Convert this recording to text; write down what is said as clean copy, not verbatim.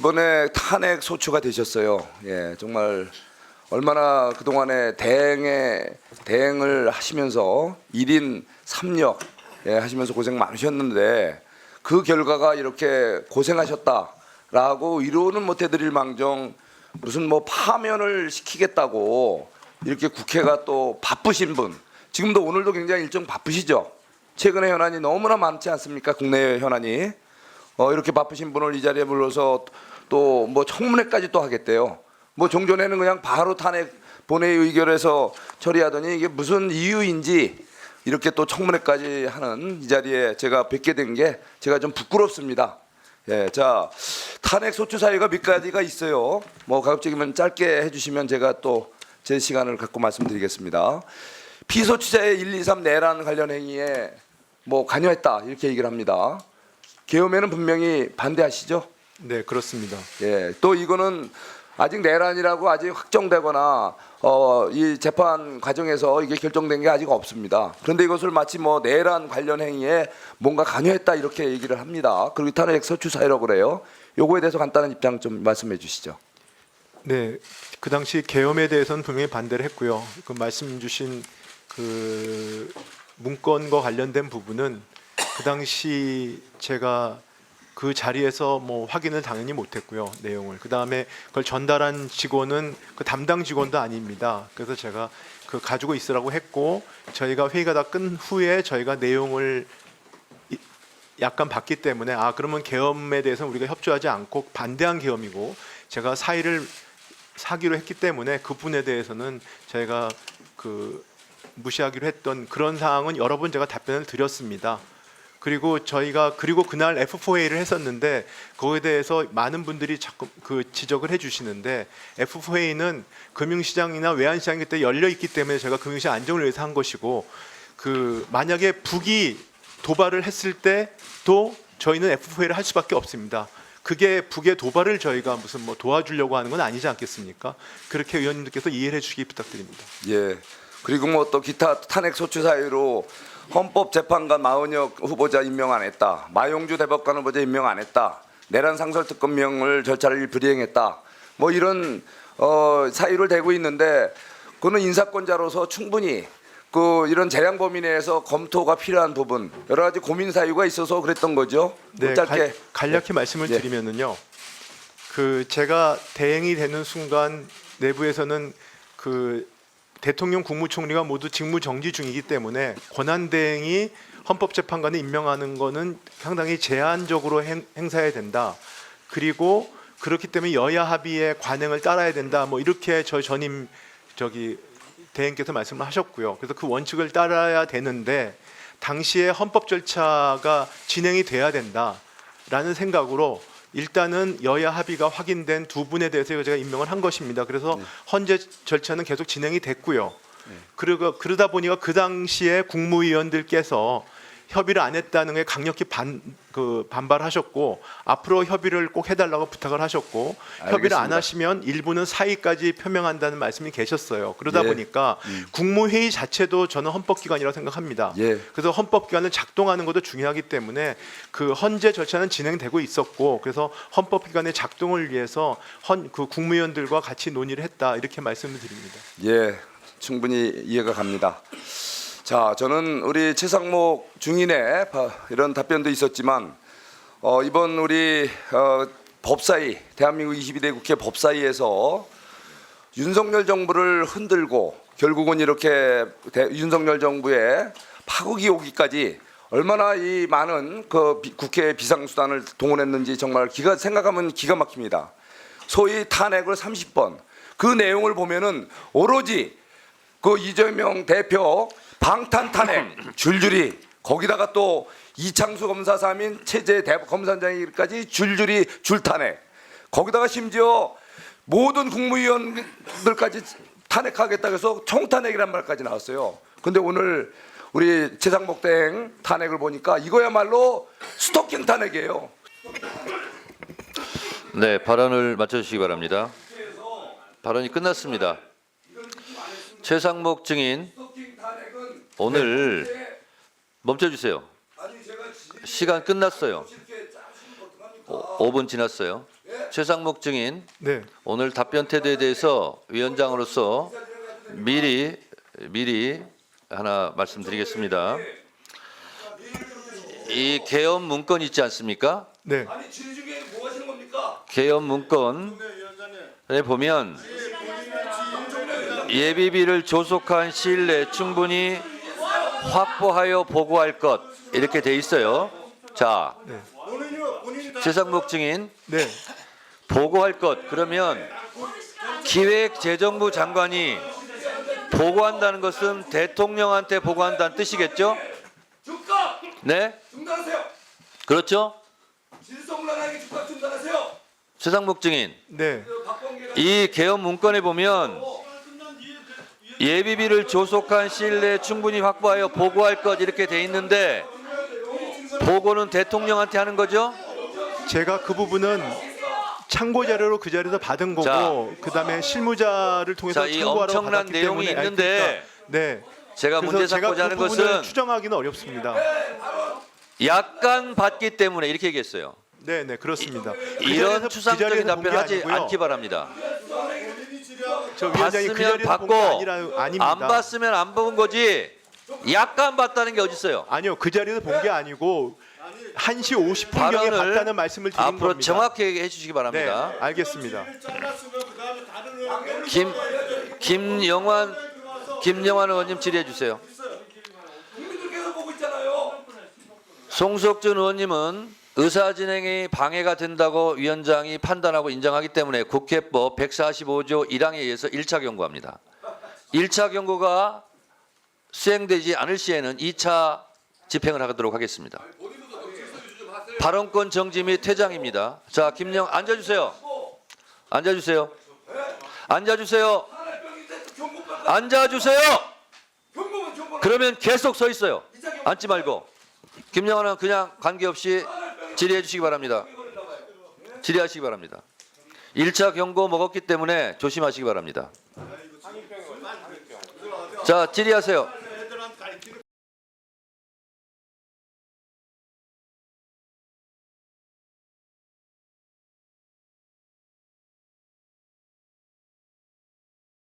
이번에 탄핵 소추가 되셨어요. 예, 정말 얼마나 그동안에 대행을 하시면서 1인 3역 하시면서 고생 많으셨는데 그 결과가 이렇게 고생하셨다라고 위로는 못 해드릴 망정 무슨 뭐 파면을 시키겠다고 이렇게 국회가 또 바쁘신 분, 지금도 오늘도 굉장히 일정 바쁘시죠? 최근에 현안이 너무나 많지 않습니까? 국내 현안이. 이렇게 바쁘신 분을 이 자리에 불러서 또 뭐 청문회까지 또 하겠대요. 뭐 종전에는 그냥 바로 탄핵 본회의 의결해서 처리하더니 이게 무슨 이유인지 이렇게 또 청문회까지 하는 이 자리에 제가 뵙게 된 게 제가 좀 부끄럽습니다. 예, 자, 탄핵 소추 사유가 몇 가지가 있어요. 뭐 가급적이면 짧게 해주시면 제가 또 제 시간을 갖고 말씀드리겠습니다. 피소추자의 1, 2, 3 내란 관련 행위에 뭐 관여했다 이렇게 얘기를 합니다. 계엄에는 분명히 반대하시죠? 네, 그렇습니다. 예, 또 이거는 아직 내란이라고 아직 확정되거나 이 재판 과정에서 이게 결정된 게 아직 없습니다. 그런데 이것을 마치 뭐 내란 관련 행위에 뭔가 관여했다 이렇게 얘기를 합니다. 그리고 탄핵 소추 사유라고 그래요. 요거에 대해서 간단한 입장 좀 말씀해 주시죠. 네, 그 당시 계엄에 대해서는 분명히 반대를 했고요. 그 말씀 주신 그 문건과 관련된 부분은 그 당시 제가 그 자리에서 뭐 확인을 당연히 못했고요, 내용을. 그 다음에 그걸 전달한 직원은 그 담당 직원도 아닙니다. 그래서 제가 그 가지고 있으라고 했고, 저희가 회의가 다 끝 후에 저희가 내용을 약간 봤기 때문에 그러면 계엄에 대해서는 우리가 협조하지 않고 반대한 계엄이고, 제가 사의를 사기로 했기 때문에 그 부분에 대해서는 저희가 그 무시하기로 했던 그런 사항은 여러 번 제가 답변을 드렸습니다. 그리고 저희가 그날 F4A를 했었는데 거기에 대해서 많은 분들이 자꾸 그 지적을 해주시는데, F4A는 금융시장이나 외환시장이 그때 열려 있기 때문에 제가 금융시장 안정을 위해서 한 것이고, 그 만약에 북이 도발을 했을 때도 저희는 F4A를 할 수밖에 없습니다. 그게 북의 도발을 저희가 무슨 뭐 도와주려고 하는 건 아니지 않겠습니까? 그렇게 의원님들께서 이해를 해주시기 부탁드립니다. 예. 그리고 뭐 또 기타 탄핵 소추 사유로 헌법재판관 마은혁 후보자 임명 안 했다. 마용주 대법관 후보자 임명 안 했다. 내란 상설 특검명을 절차를 불이행했다. 뭐 이런 사유를 대고 있는데, 그거는 인사권자로서 충분히 그 이런 재량 범위 내에서 검토가 필요한 부분, 여러 가지 고민 사유가 있어서 그랬던 거죠. 네, 짧게 간략히 말씀을 예. 드리면은요, 그 제가 대행이 되는 순간 내부에서는 그 대통령 국무총리가 모두 직무 정지 중이기 때문에 권한대행이 헌법재판관을 임명하는 것은 상당히 제한적으로 행사해야 된다. 그리고 그렇기 때문에 여야 합의의 관행을 따라야 된다. 뭐 이렇게 저희 전임 대행께서 말씀을 하셨고요. 그래서 그 원칙을 따라야 되는데 당시에 헌법 절차가 진행이 돼야 된다라는 생각으로 일단은 여야 합의가 확인된 두 분에 대해서 제가 임명을 한 것입니다. 그래서 헌재 절차는 계속 진행이 됐고요. 그리고 그러다 보니까 그 당시에 국무위원들께서 협의를 안 했다는 게 강력히 반발하셨고, 앞으로 협의를 꼭 해달라고 부탁을 하셨고, 알겠습니다. 협의를 안 하시면 일부는 사의까지 표명한다는 말씀이 계셨어요. 그러다 예. 보니까 국무회의 자체도 저는 헌법기관이라고 생각합니다. 예. 그래서 헌법기관을 작동하는 것도 중요하기 때문에 그 헌재 절차는 진행되고 있었고, 그래서 헌법기관의 작동을 위해서 그 국무위원들과 같이 논의를 했다, 이렇게 말씀을 드립니다. 예, 충분히 이해가 갑니다. 자, 저는 우리 최상목 중인의 이런 답변도 있었지만 이번 우리 법사위, 대한민국 22대 국회 법사위에서 윤석열 정부를 흔들고 결국은 이렇게 윤석열 정부의 파국이 오기까지 얼마나 이 많은 그 국회 비상수단을 동원했는지 정말 생각하면 기가 막힙니다. 소위 탄핵을 30번, 그 내용을 보면은 오로지 그 이재명 대표 방탄 탄핵 줄줄이, 거기다가 또 이창수 검사 사민 체제 검사장까지 줄줄이 줄탄핵, 거기다가 심지어 모든 국무위원들까지 탄핵하겠다 해서 총탄핵이란 말까지 나왔어요. 근데 오늘 우리 최상목 대행 탄핵을 보니까 이거야말로 스토킹 탄핵이에요. 네, 발언을 마쳐주시기 바랍니다. 발언이 끝났습니다. 최상목 증인, 오늘 멈춰주세요. 시간 끝났어요. 5분 지났어요. 최상목 증인 네. 오늘 답변 태도에 대해서 위원장으로서 미리 하나 말씀드리겠습니다. 이 계엄 문건 있지 않습니까? 네. 아니 질의 중에 뭐 하시는 겁니까? 계엄 문건에 보면 예비비를 조속한 시일 내에 충분히 확보하여 보고할 것 이렇게 돼 있어요. 자, 최상목 증인 네. 보고할 것 그러면 기획재정부 장관이 보고한다는 것은 대통령한테 보고한다는 뜻이겠죠? 즉각 네, 중단하세요. 그렇죠? 질서문란하게 즉각 중단하세요. 최상목 증인 네. 박범계가 이 개헌 문건에 보면 예비비를 조속한 시일 내에 충분히 확보하여 보고할 것 이렇게 돼 있는데 보고는 대통령한테 하는 거죠? 제가 그 부분은 참고 자료로 그 자리에서 받은 거고 자. 그다음에 실무자를 통해서 자, 이 참고하러 엄청난 받았기 내용이 때문에 있는데 네. 제가 그래서 문제 제가 삼고자 하는 그 부분을 것은 추정하기는 어렵습니다. 약간 받기 때문에 이렇게 얘기했어요. 네, 네, 그렇습니다. 그 이런 자리에서- 추상적인 그 자리에서 본게 답변하지 아니고요. 않기 바랍니다. 저 위원장이 그 봤으면 자리에서 본게 받고 아닙니다. 안 봤으면 안 본 거지 약간 봤다는 게 어디 있어요? 아니요, 그 자리에서 본 게 아니고 1시 50분경에 발언을 봤다는 말씀을 드린 앞으로 겁니다. 정확히 얘기해 주시기 네, 바랍니다. 알겠습니다. 김영환 의원님 질의해 주세요. 국민들께서 보고 있잖아요. 송석준 의원님은 의사 진행이 방해가 된다고 위원장이 판단하고 인정하기 때문에 국회법 145조 1항에 의해서 1차 경고합니다. 1차 경고가 수행되지 않을 시에는 2차 집행을 하도록 하겠습니다. 발언권 정지 및 퇴장입니다. 자, 김영 앉아주세요. 앉아주세요. 앉아주세요. 앉아주세요. 그러면 계속 서 있어요. 앉지 말고. 김영환은 그냥 관계없이 질의해 주시기 바랍니다. 질의하시기 바랍니다. 1차 경고 먹었기 때문에 조심하시기 바랍니다. 자, 질의하세요.